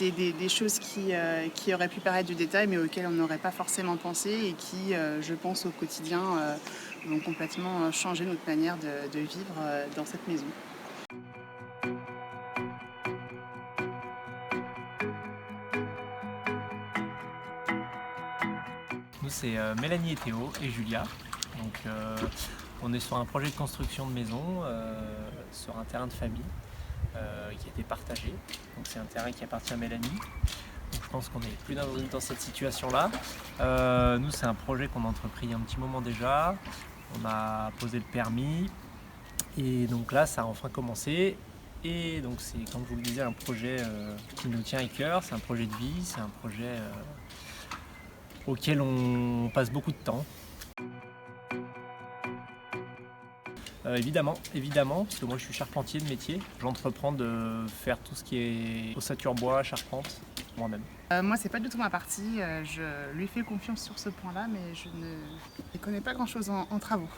C'est des choses qui auraient pu paraître du détail, mais auxquelles on n'aurait pas forcément pensé et qui, je pense, au quotidien, vont complètement changer notre manière de vivre dans cette maison. Nous, c'est Mélanie et Théo et Julia. Donc, on est sur un projet de construction de maison sur un terrain de famille qui a été partagé. Donc, c'est un terrain qui appartient à Mélanie. Donc, je pense qu'on est plus dans cette situation-là. Nous, c'est un projet qu'on a entrepris il y a un petit moment déjà. On a posé le permis et donc là, ça a enfin commencé. Et donc, c'est, comme je vous le disais, un projet qui nous tient à cœur. C'est un projet de vie, c'est un projet auquel on passe beaucoup de temps. Évidemment, parce que moi je suis charpentier de métier. J'entreprends de faire tout ce qui est ossature bois, charpente, moi-même. Moi, c'est pas du tout ma partie. Je lui fais confiance sur ce point-là, mais je ne connais pas grand-chose en travaux.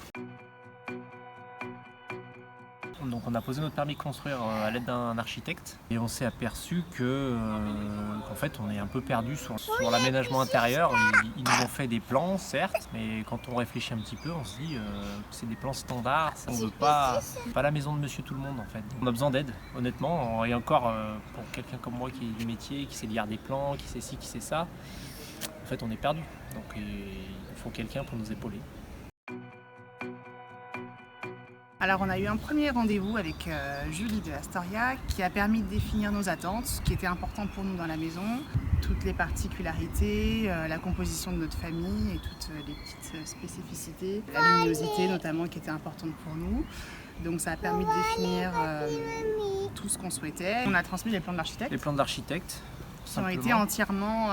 Donc on a posé notre permis de construire à l'aide d'un architecte et on s'est aperçu qu'en fait on est un peu perdu sur l'aménagement intérieur. Ils nous ont fait des plans certes, mais quand on réfléchit un petit peu on se dit que c'est des plans standards. On veut pas la maison de monsieur tout le monde en fait. On a besoin d'aide honnêtement, et encore pour quelqu'un comme moi qui est du métier, qui sait lire des plans, qui sait ci, qui sait ça, en fait on est perdu. Donc il faut quelqu'un pour nous épauler. Alors on a eu un premier rendez-vous avec Julie de Astoria qui a permis de définir nos attentes, ce qui était important pour nous dans la maison, toutes les particularités, la composition de notre famille et toutes les petites spécificités, la luminosité notamment qui était importante pour nous. Donc ça a permis de définir tout ce qu'on souhaitait. On a transmis les plans de l'architecte. Les plans de l'architecte. Qui ont été entièrement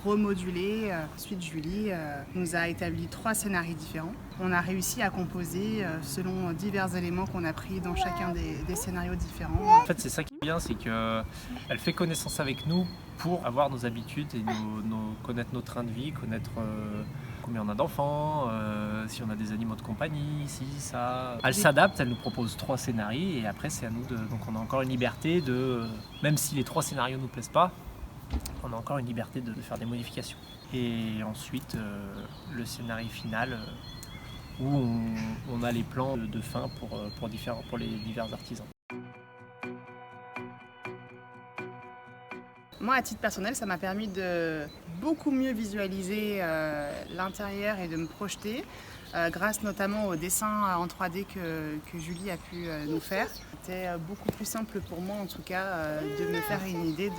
remodulés. Ensuite, Julie nous a établi 3 scénarios différents. On a réussi à composer selon divers éléments qu'on a pris dans chacun des scénarios différents. En fait, c'est ça qui est bien, c'est qu'elle fait connaissance avec nous pour avoir nos habitudes et connaître nos trains de vie, connaître combien on a d'enfants, si on a des animaux de compagnie, si, ça. Elle s'adapte, elle nous propose 3 scénarios et après c'est à nous donc on a encore une liberté même si les 3 scénarios ne nous plaisent pas, on a encore une liberté de faire des modifications. Et ensuite, le scénario final où on a les plans de fin pour les divers artisans. Moi, à titre personnel, ça m'a permis de beaucoup mieux visualiser l'intérieur et de me projeter, grâce notamment au dessin en 3D que Julie a pu nous faire. C'était beaucoup plus simple pour moi, en tout cas, de me faire une idée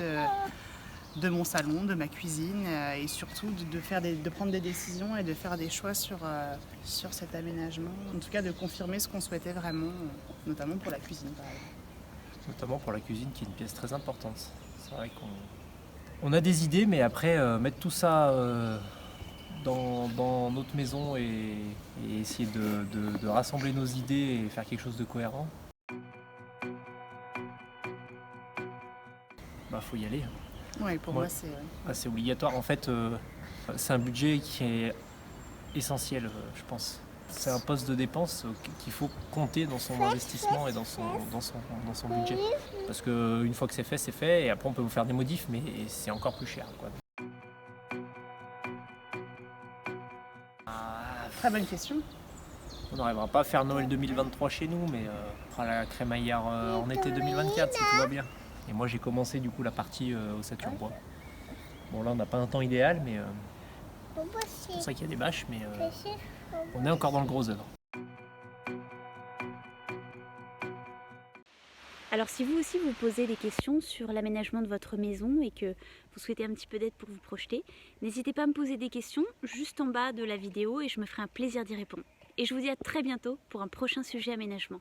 de mon salon, de ma cuisine et surtout de prendre des décisions et de faire des choix sur cet aménagement. En tout cas, de confirmer ce qu'on souhaitait vraiment, notamment pour la cuisine, par exemple. Notamment pour la cuisine qui est une pièce très importante. C'est vrai qu'on a des idées, mais après mettre tout ça dans notre maison et essayer de rassembler nos idées et faire quelque chose de cohérent, faut y aller. Oui, pour moi c'est obligatoire. En fait, c'est un budget qui est essentiel, je pense. C'est un poste de dépense qu'il faut compter dans son investissement et dans son budget. Parce qu'une fois que c'est fait, et après on peut vous faire des modifs, mais c'est encore plus cher, quoi. Très bonne question. On n'arrivera pas à faire Noël 2023 chez nous, mais on fera la crémaillère en été 2024 si tout va bien. Et moi j'ai commencé du coup la partie ossature bois. Bon là on n'a pas un temps idéal, mais c'est pour ça qu'il y a des bâches, mais on est encore dans le gros œuvre. Alors si vous aussi vous posez des questions sur l'aménagement de votre maison et que vous souhaitez un petit peu d'aide pour vous projeter, n'hésitez pas à me poser des questions juste en bas de la vidéo et je me ferai un plaisir d'y répondre. Et je vous dis à très bientôt pour un prochain sujet aménagement.